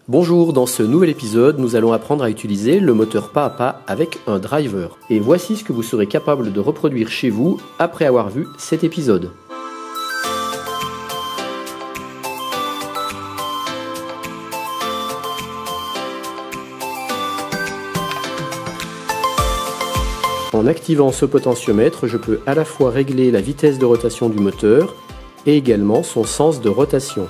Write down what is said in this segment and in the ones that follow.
Bonjour, dans ce nouvel épisode, nous allons apprendre à utiliser le moteur pas à pas avec un driver. Et voici ce que vous serez capable de reproduire chez vous après avoir vu cet épisode. En activant ce potentiomètre, je peux à la fois régler la vitesse de rotation du moteur et également son sens de rotation.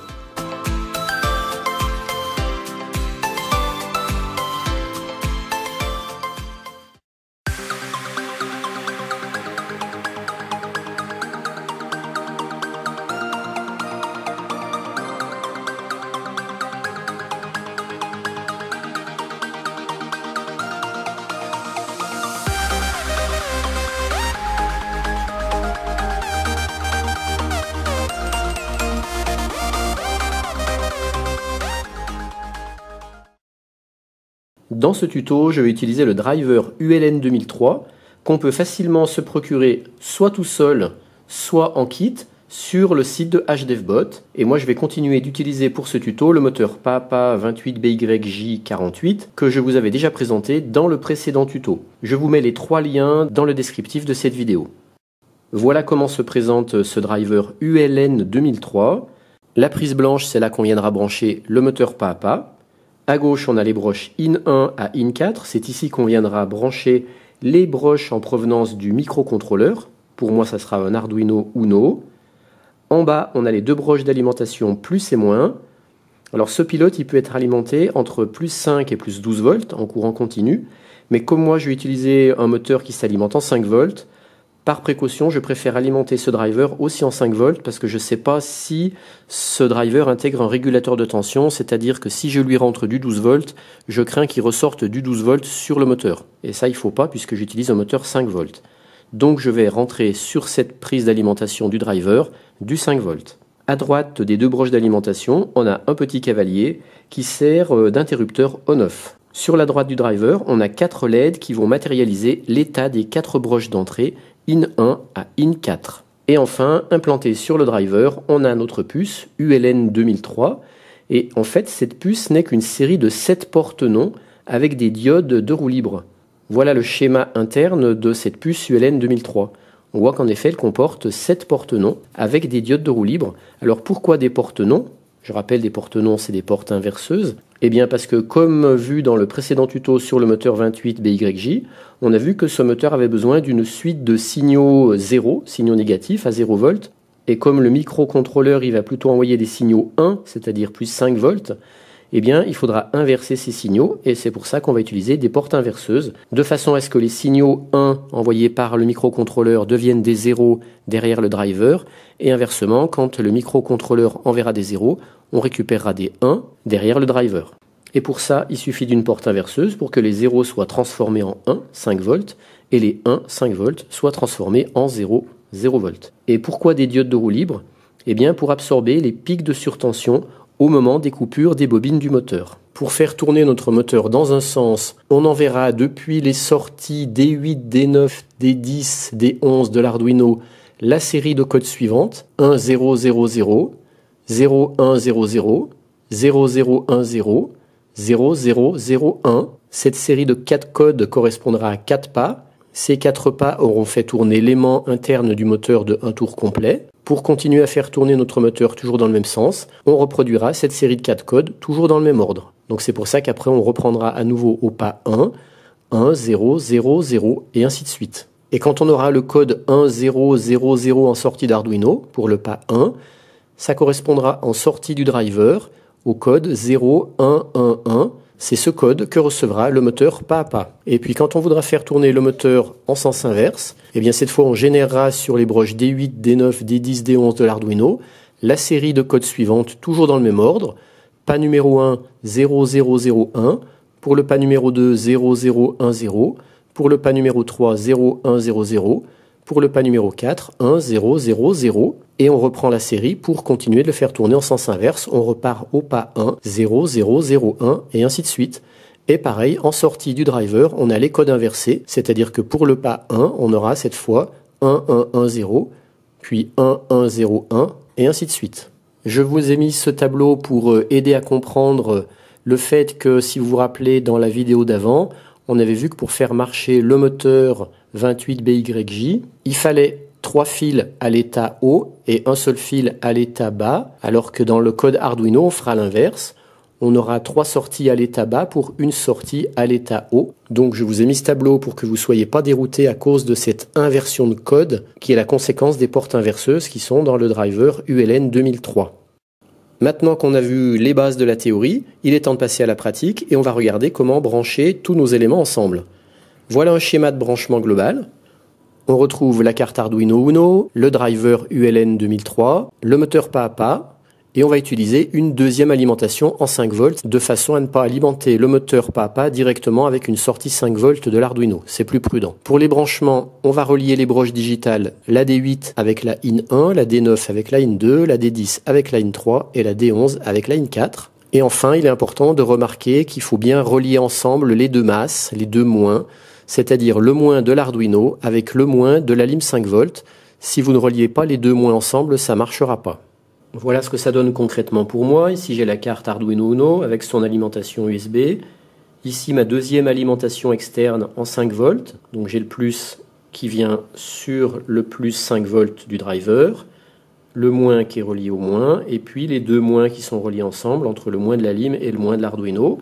Dans ce tuto, je vais utiliser le driver ULN 2003 qu'on peut facilement se procurer soit tout seul, soit en kit sur le site de HDevBot. Et moi, je vais continuer d'utiliser pour ce tuto le moteur PAPA 28BYJ48 que je vous avais déjà présenté dans le précédent tuto. Je vous mets les trois liens dans le descriptif de cette vidéo. Voilà comment se présente ce driver ULN 2003. La prise blanche, c'est là qu'on viendra brancher le moteur PAPA. À gauche, on a les broches IN1 à IN4. C'est ici qu'on viendra brancher les broches en provenance du microcontrôleur. Pour moi, ça sera un Arduino Uno. En bas, on a les deux broches d'alimentation plus et moins. Alors, ce pilote, il peut être alimenté entre plus 5 et plus 12 volts en courant continu. Mais comme moi, je vais utiliser un moteur qui s'alimente en 5 volts, par précaution, je préfère alimenter ce driver aussi en 5 volts parce que je ne sais pas si ce driver intègre un régulateur de tension, c'est-à-dire que si je lui rentre du 12 volts, je crains qu'il ressorte du 12 volts sur le moteur. Et ça, il ne faut pas puisque j'utilise un moteur 5 volts. Donc je vais rentrer sur cette prise d'alimentation du driver du 5 volts. À droite des deux broches d'alimentation, on a un petit cavalier qui sert d'interrupteur on-off. Sur la droite du driver, on a 4 LED qui vont matérialiser l'état des 4 broches d'entrée IN1 à IN4. Et enfin, implanté sur le driver, on a notre puce ULN 2003. Et en fait, cette puce n'est qu'une série de 7 porte-noms avec des diodes de roue libre. Voilà le schéma interne de cette puce ULN 2003. On voit qu'en effet, elle comporte 7 porte-noms avec des diodes de roue libre. Alors pourquoi des porte-noms ? Je rappelle, des porte-noms, c'est des portes inverseuses. Eh bien parce que comme vu dans le précédent tuto sur le moteur 28BYJ, on a vu que ce moteur avait besoin d'une suite de signaux 0, signaux négatifs à 0 volts. Et comme le microcontrôleur il va plutôt envoyer des signaux 1, c'est-à-dire plus 5 volts, eh bien il faudra inverser ces signaux et c'est pour ça qu'on va utiliser des portes inverseuses, de façon à ce que les signaux 1 envoyés par le microcontrôleur deviennent des 0 derrière le driver et inversement, quand le microcontrôleur enverra des 0, on récupérera des 1 derrière le driver. Et pour ça, il suffit d'une porte inverseuse pour que les 0 soient transformés en 1, 5 volts, et les 1, 5 volts, soient transformés en 0, 0 volts. Et pourquoi des diodes de roue libre ? Eh bien pour absorber les pics de surtension au moment des coupures des bobines du moteur. Pour faire tourner notre moteur dans un sens, on enverra depuis les sorties D8, D9, D10, D11 de l'Arduino la série de codes suivantes 1 0 0 0, 0 1 0 0, 0 0 1 0, 0 0 0 1. Cette série de 4 codes correspondra à 4 pas. Ces 4 pas auront fait tourner l'aimant interne du moteur de 1 tour complet. Pour continuer à faire tourner notre moteur toujours dans le même sens, on reproduira cette série de 4 codes toujours dans le même ordre. Donc c'est pour ça qu'après on reprendra à nouveau au pas 1, 1, 0, 0, 0 et ainsi de suite. Et quand on aura le code 1, 0, 0, 0 en sortie d'Arduino, pour le pas 1, ça correspondra en sortie du driver au code 0, 1, 1, 1. C'est ce code que recevra le moteur pas à pas. Et puis quand on voudra faire tourner le moteur en sens inverse, eh bien cette fois on générera sur les broches D8, D9, D10, D11 de l'Arduino la série de codes suivantes toujours dans le même ordre. Pas numéro 1, 0, 0, 0, 1. Pour le pas numéro 2, 0, 0, 1, 0. Pour le pas numéro 3, 0, 1, 0, 0. Pour le pas numéro 4, 1, 0, 0, 0. Et on reprend la série pour continuer de le faire tourner en sens inverse. On repart au pas 1, 0, 0, 0, 1 et ainsi de suite. Et pareil, en sortie du driver, on a les codes inversés. C'est-à-dire que pour le pas 1, on aura cette fois 1, 1, 1, 0, puis 1, 1, 0, 1 et ainsi de suite. Je vous ai mis ce tableau pour aider à comprendre le fait que, si vous vous rappelez, dans la vidéo d'avant, on avait vu que pour faire marcher le moteur 28BYJ, il fallait 3 fils à l'état haut et un seul fil à l'état bas, alors que dans le code Arduino, on fera l'inverse. On aura 3 sorties à l'état bas pour une sortie à l'état haut. Donc je vous ai mis ce tableau pour que vous ne soyez pas déroutés à cause de cette inversion de code qui est la conséquence des portes inverseuses qui sont dans le driver ULN 2003. Maintenant qu'on a vu les bases de la théorie, il est temps de passer à la pratique et on va regarder comment brancher tous nos éléments ensemble. Voilà un schéma de branchement global. On retrouve la carte Arduino Uno, le driver ULN 2003, le moteur pas à pas, et on va utiliser une deuxième alimentation en 5 volts de façon à ne pas alimenter le moteur pas à pas directement avec une sortie 5 volts de l'Arduino. C'est plus prudent. Pour les branchements, on va relier les broches digitales, la D8 avec la IN 1, la D9 avec la IN 2, la D10 avec la IN 3 et la D11 avec la IN 4. Et enfin, il est important de remarquer qu'il faut bien relier ensemble les deux masses, les deux moins, c'est-à-dire le moins de l'Arduino avec le moins de la LIM 5 volts. Si vous ne reliez pas les deux moins ensemble, ça ne marchera pas. Voilà ce que ça donne concrètement pour moi. Ici, j'ai la carte Arduino Uno avec son alimentation USB. Ici, ma deuxième alimentation externe en 5 volts. Donc, j'ai le plus qui vient sur le plus 5 volts du driver, le moins qui est relié au moins, et puis les deux moins qui sont reliés ensemble entre le moins de la LIM et le moins de l'Arduino.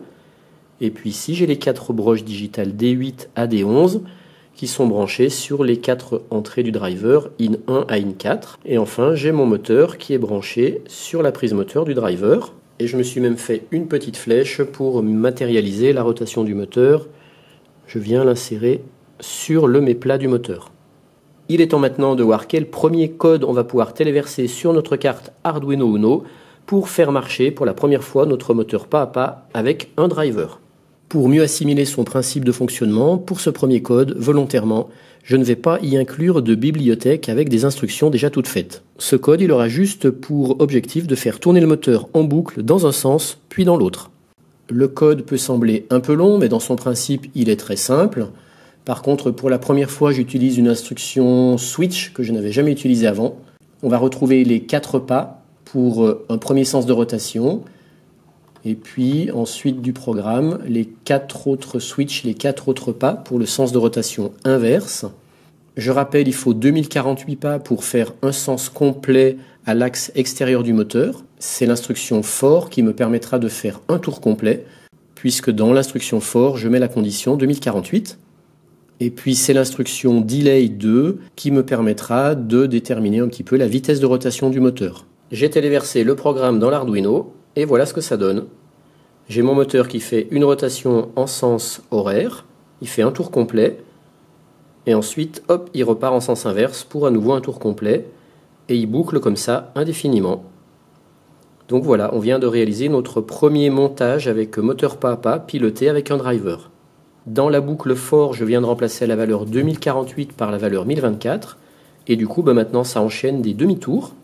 Et puis ici, j'ai les 4 broches digitales D8 à D11 qui sont branchées sur les 4 entrées du driver, IN 1 à IN 4. Et enfin, j'ai mon moteur qui est branché sur la prise moteur du driver. Et je me suis même fait une petite flèche pour matérialiser la rotation du moteur. Je viens l'insérer sur le méplat du moteur. Il est temps maintenant de voir quel premier code on va pouvoir téléverser sur notre carte Arduino Uno pour faire marcher pour la première fois notre moteur pas à pas avec un driver. Pour mieux assimiler son principe de fonctionnement, pour ce premier code, volontairement, je ne vais pas y inclure de bibliothèque avec des instructions déjà toutes faites. Ce code, il aura juste pour objectif de faire tourner le moteur en boucle dans un sens, puis dans l'autre. Le code peut sembler un peu long, mais dans son principe, il est très simple. Par contre, pour la première fois, j'utilise une instruction switch que je n'avais jamais utilisée avant. On va retrouver les 4 pas pour un premier sens de rotation. Et puis ensuite du programme, les 4 autres switches, les 4 autres pas pour le sens de rotation inverse. Je rappelle, il faut 2048 pas pour faire un sens complet à l'axe extérieur du moteur. C'est l'instruction for qui me permettra de faire un tour complet, puisque dans l'instruction for, je mets la condition 2048. Et puis c'est l'instruction delay 2 qui me permettra de déterminer un petit peu la vitesse de rotation du moteur. J'ai téléversé le programme dans l'Arduino. Et voilà ce que ça donne. J'ai mon moteur qui fait une rotation en sens horaire, il fait un tour complet, et ensuite, hop, il repart en sens inverse pour à nouveau un tour complet, et il boucle comme ça indéfiniment. Donc voilà, on vient de réaliser notre premier montage avec moteur pas à pas, piloté avec un driver. Dans la boucle for, je viens de remplacer la valeur 2048 par la valeur 1024, et du coup, maintenant ça enchaîne des demi-tours.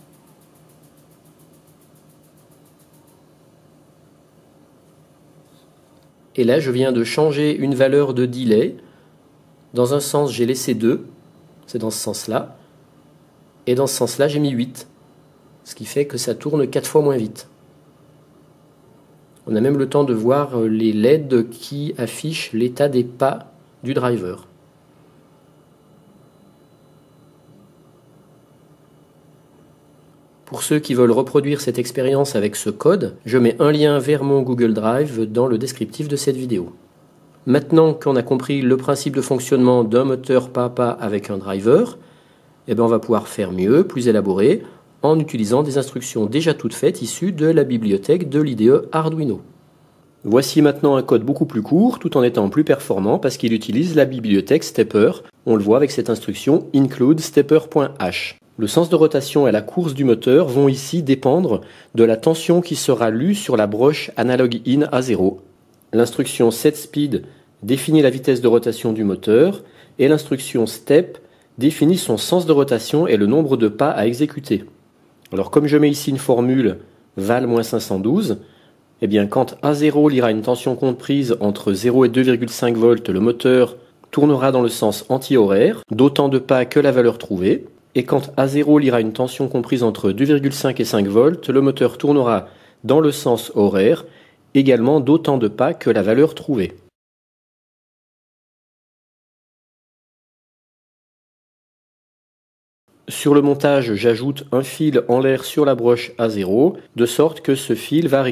Et là, je viens de changer une valeur de delay. Dans un sens, j'ai laissé 2. C'est dans ce sens-là. Et dans ce sens-là, j'ai mis 8. Ce qui fait que ça tourne 4 fois moins vite. On a même le temps de voir les LED qui affichent l'état des pas du driver. Pour ceux qui veulent reproduire cette expérience avec ce code, je mets un lien vers mon Google Drive dans le descriptif de cette vidéo. Maintenant qu'on a compris le principe de fonctionnement d'un moteur pas à pas avec un driver, on va pouvoir faire mieux, plus élaboré, en utilisant des instructions déjà toutes faites issues de la bibliothèque de l'IDE Arduino. Voici maintenant un code beaucoup plus court, tout en étant plus performant parce qu'il utilise la bibliothèque Stepper. On le voit avec cette instruction include stepper.h. Le sens de rotation et la course du moteur vont ici dépendre de la tension qui sera lue sur la broche analog in à 0. L'instruction setSpeed définit la vitesse de rotation du moteur et l'instruction step définit son sens de rotation et le nombre de pas à exécuter. Alors comme je mets ici une formule val-512, quand A0 lira une tension comprise entre 0 et 2,5 volts, le moteur tournera dans le sens anti-horaire, d'autant de pas que la valeur trouvée. Et quand A0 lira une tension comprise entre 2,5 et 5 volts, le moteur tournera dans le sens horaire également d'autant de pas que la valeur trouvée. Sur le montage, j'ajoute un fil en l'air sur la broche A0, de sorte que ce fil va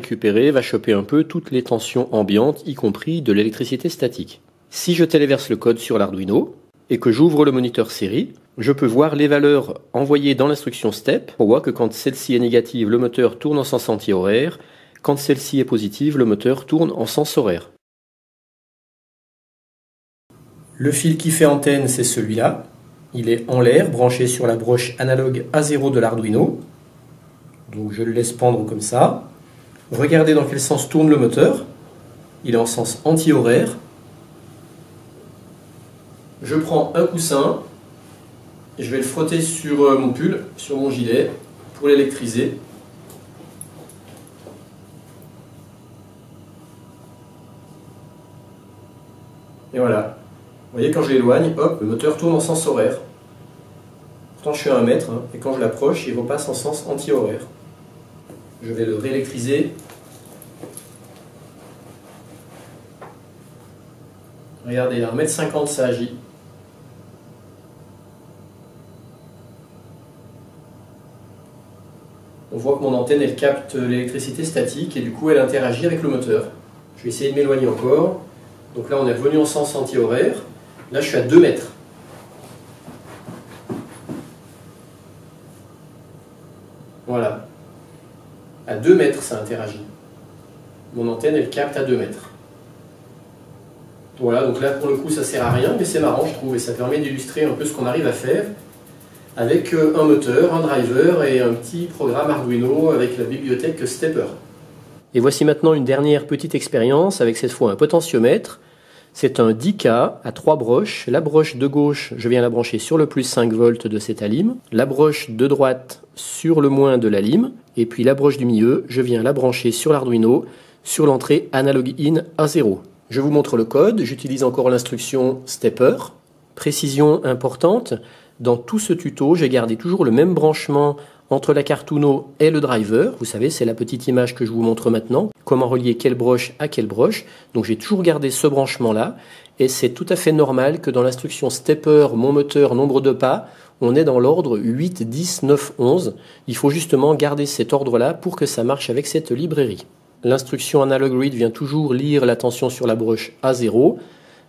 choper un peu toutes les tensions ambiantes, y compris de l'électricité statique. Si je téléverse le code sur l'Arduino, et que j'ouvre le moniteur série, je peux voir les valeurs envoyées dans l'instruction STEP. On voit que quand celle-ci est négative, le moteur tourne en sens anti-horaire. Quand celle-ci est positive, le moteur tourne en sens horaire. Le fil qui fait antenne, c'est celui-là. Il est en l'air, branché sur la broche analogue A0 de l'Arduino. Donc je le laisse pendre comme ça. Regardez dans quel sens tourne le moteur. Il est en sens anti-horaire. Je prends un coussin et je vais le frotter sur mon pull, sur mon gilet, pour l'électriser. Et voilà. Vous voyez, quand je l'éloigne, hop, le moteur tourne en sens horaire. Pourtant je suis à 1 mètre, hein, et quand je l'approche, il repasse en sens anti-horaire. Je vais le réélectriser. Regardez, à 1,50 m ça agit. On voit que mon antenne elle capte l'électricité statique et du coup elle interagit avec le moteur. Je vais essayer de m'éloigner encore. Donc là on est revenu en sens anti-horaire. Là je suis à 2 mètres. Voilà. À 2 mètres ça interagit. Mon antenne elle capte à 2 mètres. Voilà, donc là pour le coup ça sert à rien, mais c'est marrant je trouve, et ça permet d'illustrer un peu ce qu'on arrive à faire avec un moteur, un driver et un petit programme Arduino avec la bibliothèque Stepper. Et voici maintenant une dernière petite expérience avec cette fois un potentiomètre. C'est un 10K à 3 broches. La broche de gauche, je viens la brancher sur le plus 5 volts de cette alim. La broche de droite sur le moins de l'alim. Et puis la broche du milieu, je viens la brancher sur l'Arduino sur l'entrée Analog In A0. Je vous montre le code, j'utilise encore l'instruction Stepper. Précision importante, dans tout ce tuto, j'ai gardé toujours le même branchement entre la carte Uno et le driver. Vous savez, c'est la petite image que je vous montre maintenant. Comment relier quelle broche à quelle broche. Donc j'ai toujours gardé ce branchement-là. Et c'est tout à fait normal que dans l'instruction Stepper, mon moteur, nombre de pas, on est dans l'ordre 8, 10, 9, 11. Il faut justement garder cet ordre-là pour que ça marche avec cette librairie. L'instruction Analog Read vient toujours lire la tension sur la broche A0,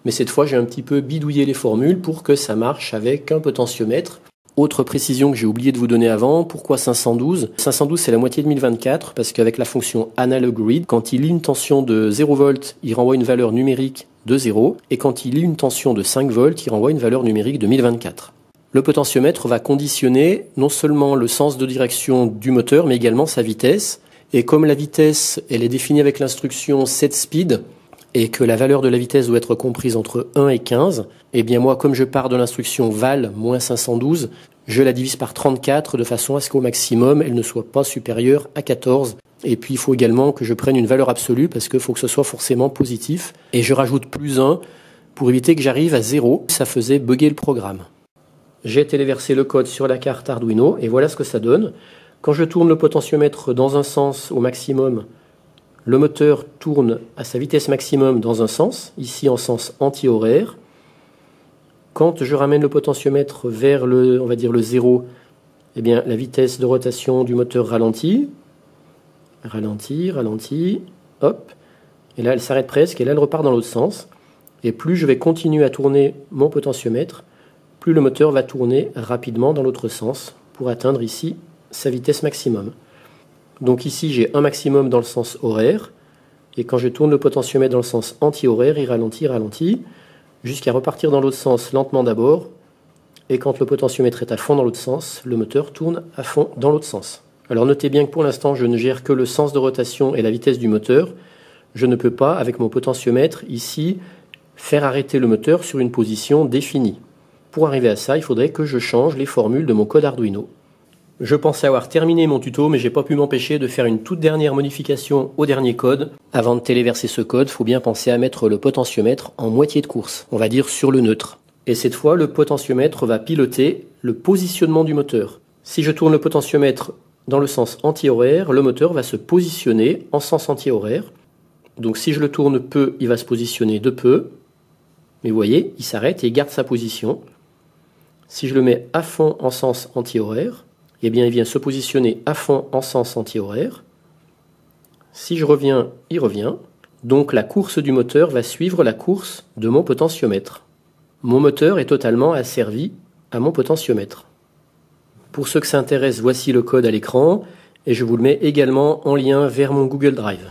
mais cette fois j'ai un petit peu bidouillé les formules pour que ça marche avec un potentiomètre. Autre précision que j'ai oublié de vous donner avant, pourquoi 512 ? 512 c'est la moitié de 1024, parce qu'avec la fonction Analog Read, quand il lit une tension de 0 volts, il renvoie une valeur numérique de 0, et quand il lit une tension de 5 volts, il renvoie une valeur numérique de 1024. Le potentiomètre va conditionner non seulement le sens de direction du moteur, mais également sa vitesse. Et comme la vitesse, elle est définie avec l'instruction setSpeed, et que la valeur de la vitesse doit être comprise entre 1 et 15, eh bien moi, comme je pars de l'instruction val, moins 512, je la divise par 34 de façon à ce qu'au maximum, elle ne soit pas supérieure à 14. Et puis il faut également que je prenne une valeur absolue, parce qu'il faut que ce soit forcément positif. Et je rajoute plus 1 pour éviter que j'arrive à 0. Ça faisait bugger le programme. J'ai téléversé le code sur la carte Arduino, et voilà ce que ça donne. Quand je tourne le potentiomètre dans un sens au maximum, le moteur tourne à sa vitesse maximum dans un sens, ici en sens anti-horaire. Quand je ramène le potentiomètre vers on va dire le 0, eh bien la vitesse de rotation du moteur ralentit, hop, et là elle s'arrête presque, et là elle repart dans l'autre sens. Et plus je vais continuer à tourner mon potentiomètre, plus le moteur va tourner rapidement dans l'autre sens pour atteindre ici sa vitesse maximum. Donc ici j'ai un maximum dans le sens horaire, et quand je tourne le potentiomètre dans le sens anti-horaire, il ralentit, jusqu'à repartir dans l'autre sens lentement d'abord, et quand le potentiomètre est à fond dans l'autre sens, le moteur tourne à fond dans l'autre sens. Alors notez bien que pour l'instant je ne gère que le sens de rotation et la vitesse du moteur. Je ne peux pas, avec mon potentiomètre, ici, faire arrêter le moteur sur une position définie. Pour arriver à ça, il faudrait que je change les formules de mon code Arduino. Je pensais avoir terminé mon tuto, mais j'ai pas pu m'empêcher de faire une toute dernière modification au dernier code. Avant de téléverser ce code, il faut bien penser à mettre le potentiomètre en moitié de course, on va dire sur le neutre. Et cette fois, le potentiomètre va piloter le positionnement du moteur. Si je tourne le potentiomètre dans le sens anti-horaire, le moteur va se positionner en sens anti-horaire. Donc si je le tourne peu, il va se positionner de peu. Mais vous voyez, il s'arrête et il garde sa position. Si je le mets à fond en sens anti-horaire, eh bien il vient se positionner à fond en sens anti-horaire. Si je reviens, il revient. Donc la course du moteur va suivre la course de mon potentiomètre. Mon moteur est totalement asservi à mon potentiomètre. Pour ceux que ça intéresse, voici le code à l'écran et je vous le mets également en lien vers mon Google Drive.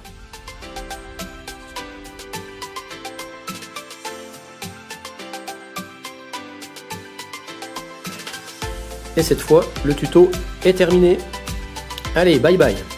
Et cette fois, le tuto est terminé. Allez, bye bye!